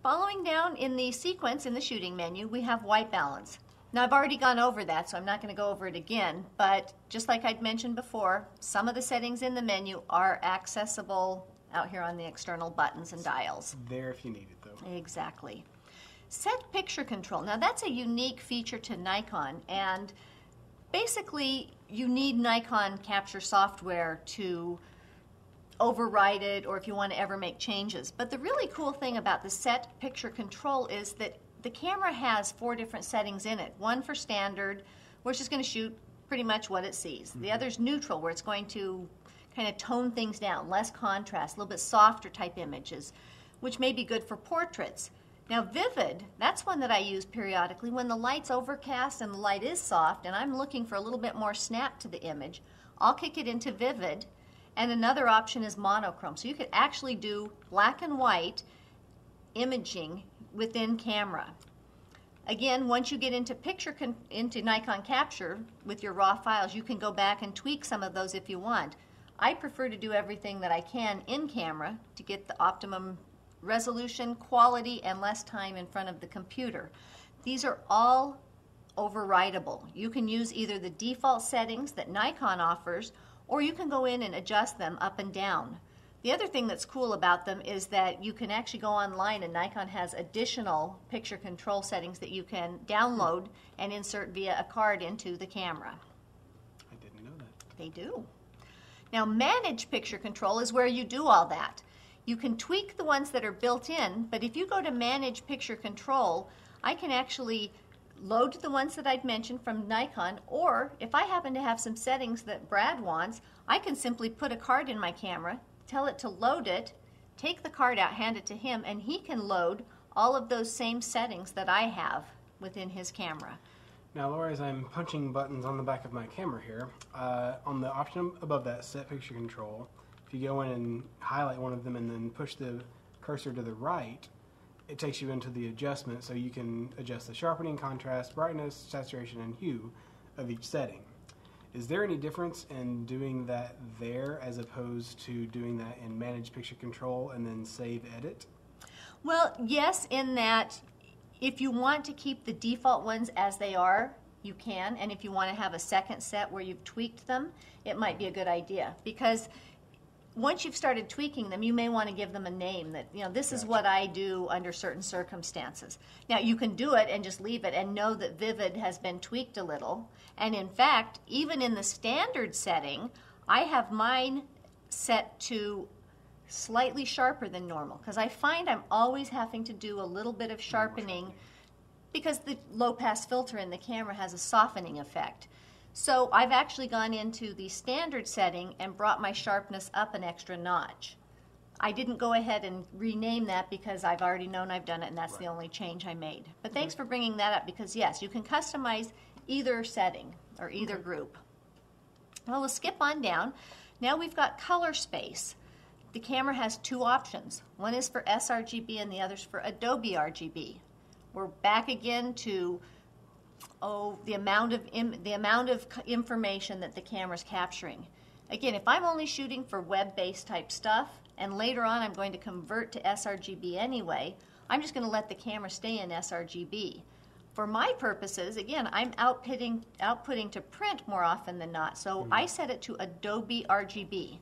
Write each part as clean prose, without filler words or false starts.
Following down in the sequence in the shooting menu, we have white balance. Now I've already gone over that, so I'm not going to go over it again, but just like I'd mentioned before, some of the settings in the menu are accessible out here on the external buttons and dials. There if you need it though. Exactly. Set picture control. Now that's a unique feature to Nikon, and basically you need Nikon capture software to override it or if you want to ever make changes. But the really cool thing about the set picture control is that the camera has 4 different settings in it. One for standard, where it's just going to shoot pretty much what it sees. The other's neutral, where it's going to kind of tone things down, less contrast, a little bit softer type images, which may be good for portraits. Now vivid, that's one that I use periodically when the light's overcast and the light is soft and I'm looking for a little bit more snap to the image. I'll kick it into vivid. And another option is monochrome. So you could actually do black and white imaging within camera. Again, once you get into into Nikon Capture with your raw files, you can go back and tweak some of those if you want. I prefer to do everything that I can in camera to get the optimum resolution, quality, and less time in front of the computer. These are all overrideable. You can use either the default settings that Nikon offers, or you can go in and adjust them up and down. The other thing that's cool about them is that you can actually go online and Nikon has additional picture control settings that you can download and insert via a card into the camera. I didn't know that. They do. Now manage picture control is where you do all that. You can tweak the ones that are built in, but if you go to manage picture control, I can actually load the ones that I've mentioned from Nikon, or if I happen to have some settings that Brad wants, I can simply put a card in my camera, tell it to load it, take the card out, hand it to him, and he can load all of those same settings that I have within his camera. Now, Laura, as I'm punching buttons on the back of my camera here, on the option above that, set picture control, if you go in and highlight one of them and then push the cursor to the right, it takes you into the adjustment so you can adjust the sharpening, contrast, brightness, saturation, and hue of each setting. Is there any difference in doing that there as opposed to doing that in Manage Picture Control and then Save Edit? Well, yes, in that if you want to keep the default ones as they are, you can, and if you want to have a second set where you've tweaked them, it might be a good idea, because once you've started tweaking them, you may want to give them a name that, you know, this is what I do under certain circumstances. Now, you can do it and just leave it and know that Vivid has been tweaked a little. And in fact, even in the standard setting, I have mine set to slightly sharper than normal, because I find I'm always having to do a little bit of sharpening because the low pass filter in the camera has a softening effect. So I've actually gone into the standard setting and brought my sharpness up an extra notch. I didn't go ahead and rename that because I've already known I've done it, and that's the only change I made. But thanks for bringing that up, because yes, you can customize either setting or either group. Well, we'll skip on down. Now we've got color space. The camera has 2 options. One is for sRGB and the other's for Adobe RGB. We're back again to the amount of information that the camera's capturing. Again, if I'm only shooting for web-based type stuff, and later on I'm going to convert to sRGB anyway, I'm just going to let the camera stay in sRGB. For my purposes, again, I'm outputting to print more often than not, so I set it to Adobe RGB.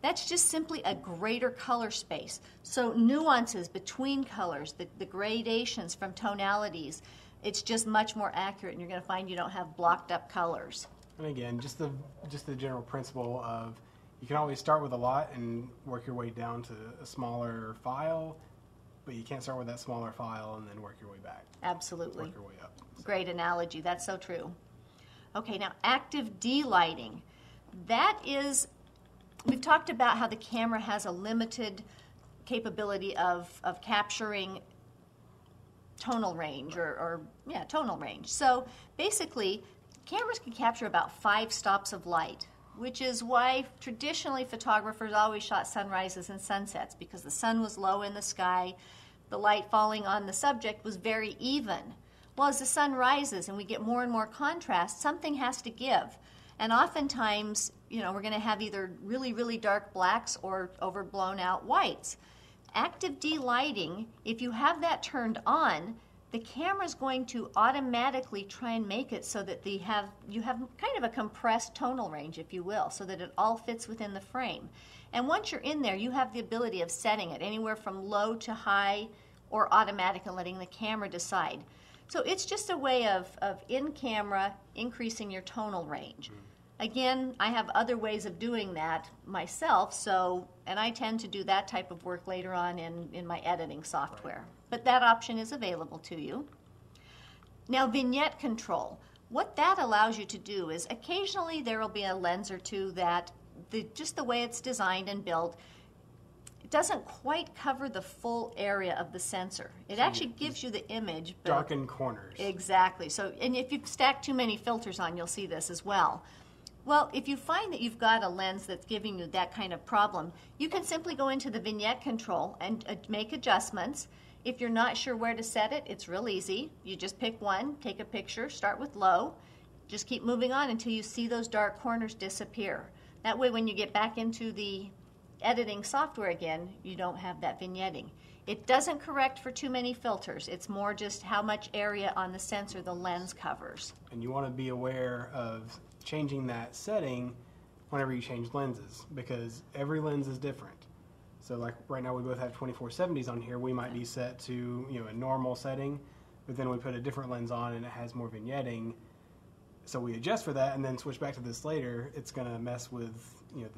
That's just simply a greater color space. So nuances between colors, the gradations from tonalities, it's just much more accurate, and you're going to find you don't have blocked up colors. And again, just the general principle of you can always start with a lot and work your way down to a smaller file, but you can't start with that smaller file and then work your way back. Absolutely. Work your way up. So. Great analogy. That's so true. Okay, now active D-lighting. That is, we've talked about how the camera has a limited capability of capturing tonal range tonal range. So basically, cameras can capture about 5 stops of light, which is why traditionally photographers always shot sunrises and sunsets, because the sun was low in the sky, the light falling on the subject was very even. Well, as the sun rises and we get more and more contrast, something has to give. And oftentimes, you know, we're going to have either really, really dark blacks or overblown out whites. active delighting, if you have that turned on, the camera's going to automatically try and make it so that you have kind of a compressed tonal range, if you will, so that it all fits within the frame. And once you're in there, you have the ability of setting it anywhere from low to high or automatic and letting the camera decide. So it's just a way of in camera increasing your tonal range. Again, I have other ways of doing that myself, and I tend to do that type of work later on in my editing software. But that option is available to you. Now, vignette control. What that allows you to do is occasionally there will be a lens or two that just the way it's designed and built, it doesn't quite cover the full area of the sensor. It actually gives you the image. Darkened corners. Exactly. So, and if you stack too many filters on, you'll see this as well. Well, if you find that you've got a lens that's giving you that kind of problem, you can simply go into the vignette control and make adjustments. If you're not sure where to set it, it's real easy. You just pick one, take a picture, start with low, just keep moving on until you see those dark corners disappear. That way when you get back into the editing software again, you don't have that vignetting. It doesn't correct for too many filters. It's more just how much area on the sensor the lens covers. And you want to be aware of changing that setting whenever you change lenses, because every lens is different. So like right now we both have 24-70s on here. We might be set to a normal setting, but then we put a different lens on and it has more vignetting. So we adjust for that and then switch back to this later. It's going to mess with the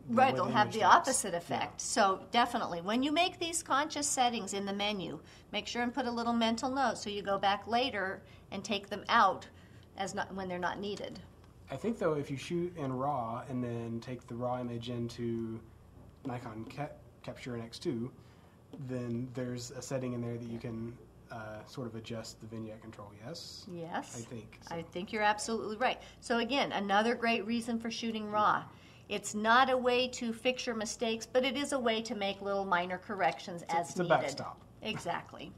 right, way they'll the have image the looks. opposite effect. Yeah. So definitely, when you make these conscious settings in the menu, make sure and put a little mental note so you go back later and take them out when they're not needed. I think though, if you shoot in RAW and then take the RAW image into Nikon Capture NX2, then there's a setting in there that you can sort of adjust the vignette control. Yes? Yes. I think so. I think you're absolutely right. So again, another great reason for shooting RAW. It's not a way to fix your mistakes, but it is a way to make little minor corrections as It's a needed. backstop. Exactly.